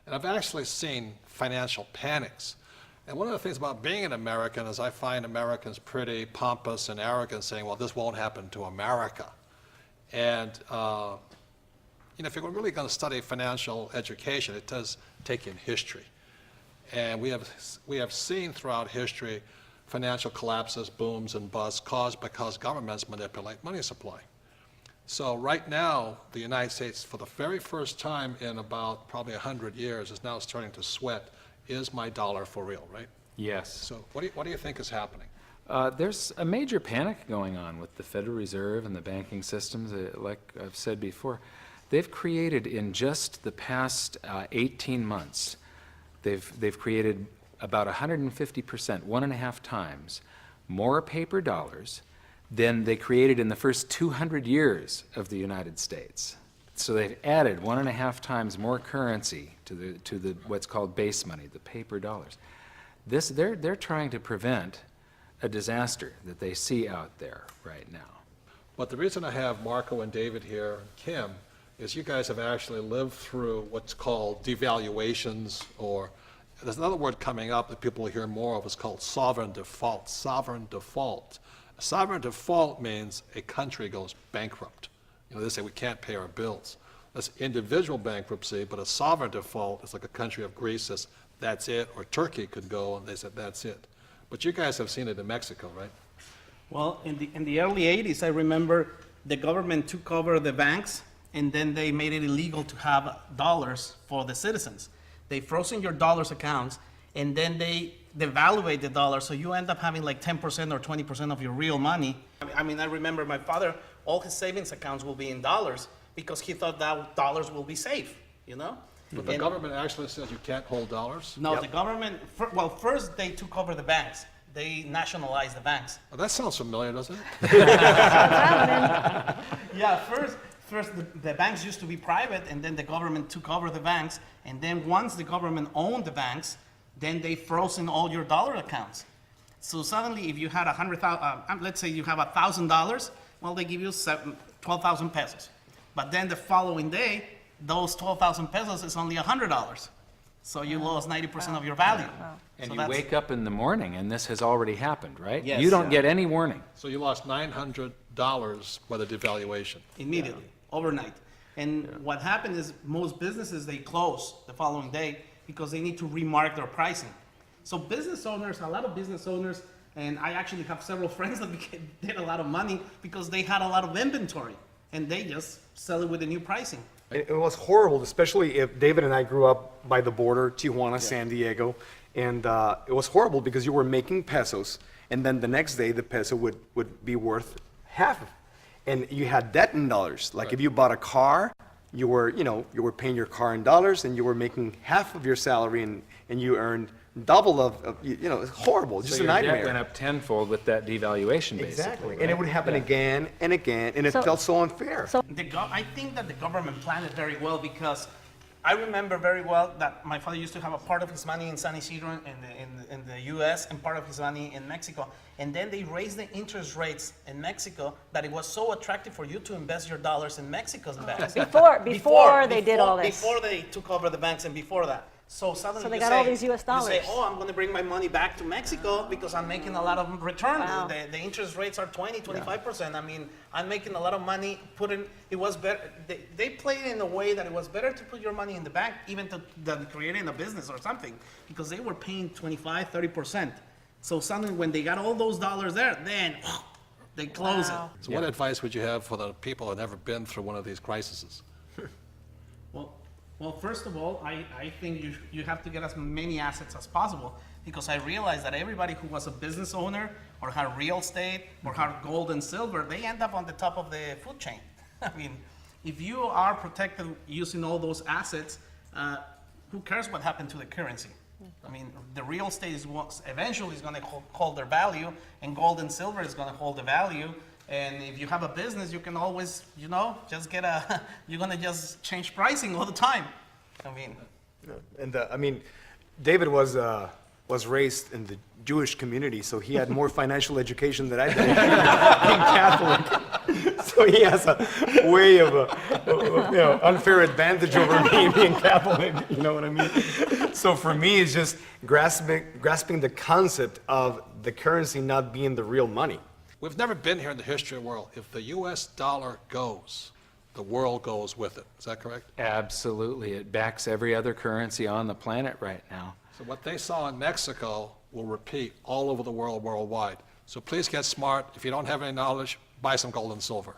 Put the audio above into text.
And I've actually seen financial panics. And one of the things about being an American is I find Americans pretty pompous and arrogant, saying, well, this won't happen to America. And if you're really going to study financial education, it does take in history. And we have seen throughout history financial collapses, booms, and busts caused because governments manipulate money supply. So right now, the United States, for the very first time in about probably 100 years, is now starting to sweat, is my dollar for real, right? Yes. So what do you think is happening? There's a major panic going on with the Federal Reserve and the banking systems. Like I've said before, they've created in just the past 18 months, they've created about 150%, 1.5 times, more paper dollars than they created in the first 200 years of the United States. So they've added 1.5 times more currency to the what's called base money, the paper dollars. They're trying to prevent a disaster that they see out there right now. But the reason I have Marco and David here, and Kim, is you guys have actually lived through what's called devaluations, or there's another word coming up that people will hear more of. It's called sovereign default. Sovereign default. A sovereign default means a country goes bankrupt. They say we can't pay our bills. That's individual bankruptcy, but a sovereign default is like a country of Greece says, that's it, or Turkey could go, and they said, that's it. But you guys have seen it in Mexico, right? Well, in the early 80s, I remember the government took over the banks, and then they made it illegal to have dollars for the citizens. They frozen your dollars accounts, and then they devaluate the dollar, so you end up having like 10% or 20% of your real money. I mean, I remember my father, all his savings accounts will be in dollars because he thought that dollars will be safe, But the government actually says you can't hold dollars? No, the government, well, first they took over the banks. They nationalized the banks. Oh, that sounds familiar, doesn't it? Yeah, first the banks used to be private, and then the government took over the banks, and then once the government owned the banks, then they frozen all your dollar accounts. So suddenly, if you had let's say you have $1,000, well, they give you 12,000 pesos. But then the following day, those 12,000 pesos is only $100. So you lost 90% of your value. And So you that's- wake up in the morning and this has already happened, right? Yes. You don't get any warning. So you lost $900 by the devaluation. Immediately, overnight. And what happened is most businesses, they close the following day because they need to remark their pricing. So business owners, a lot of business owners, and I actually have several friends that did a lot of money because they had a lot of inventory and they just sell it with the new pricing. It was horrible, especially if David and I grew up by the border, Tijuana, San Diego, and it was horrible because you were making pesos, and then the next day the peso would be worth half, and you had debt in dollars. Like if you bought a car, you were paying your car in dollars, and you were making half of your salary, and you earned double of it's horrible, just So a your nightmare. debt went up tenfold with that devaluation, basically. Exactly, right? and it would happen again and again, and it felt so unfair. I think that the government planned it very well because I remember very well that my father used to have a part of his money in San Isidro in the U.S. and part of his money in Mexico. And then they raised the interest rates in Mexico that it was so attractive for you to invest your dollars in Mexico's banks. Before they did all this. Before they took over the banks and before that. So suddenly So they you got say, all these US you say, dollars. I'm going to bring my money back to Mexico because I'm making a lot of return. Wow. The interest rates are 20, 25%. I mean, I'm making a lot of money. It was better. They played it in a way that it was better to put your money in the bank even than creating a business or something because they were paying 25, 30%. So suddenly when they got all those dollars there, then they close it. So what advice would you have for the people who have never been through one of these crises? Well, first of all, I think you have to get as many assets as possible because I realized that everybody who was a business owner or had real estate or had gold and silver, they end up on the top of the food chain. I mean, if you are protected using all those assets, who cares what happened to the currency? I mean, the real estate is eventually is going to hold their value, and gold and silver is going to hold the value. And if you have a business, you can always, just you're going to just change pricing all the time. I mean. And I mean, David was raised in the Jewish community, so he had more financial education than I did, being Catholic. So he has a way of unfair advantage over me being Catholic, you know what I mean? So for me, it's just grasping the concept of the currency not being the real money. We've never been here in the history of the world. If the US dollar goes, the world goes with it. Is that correct? Absolutely. It backs every other currency on the planet right now. So what they saw in Mexico will repeat all over the world, worldwide. So please get smart. If you don't have any knowledge, buy some gold and silver.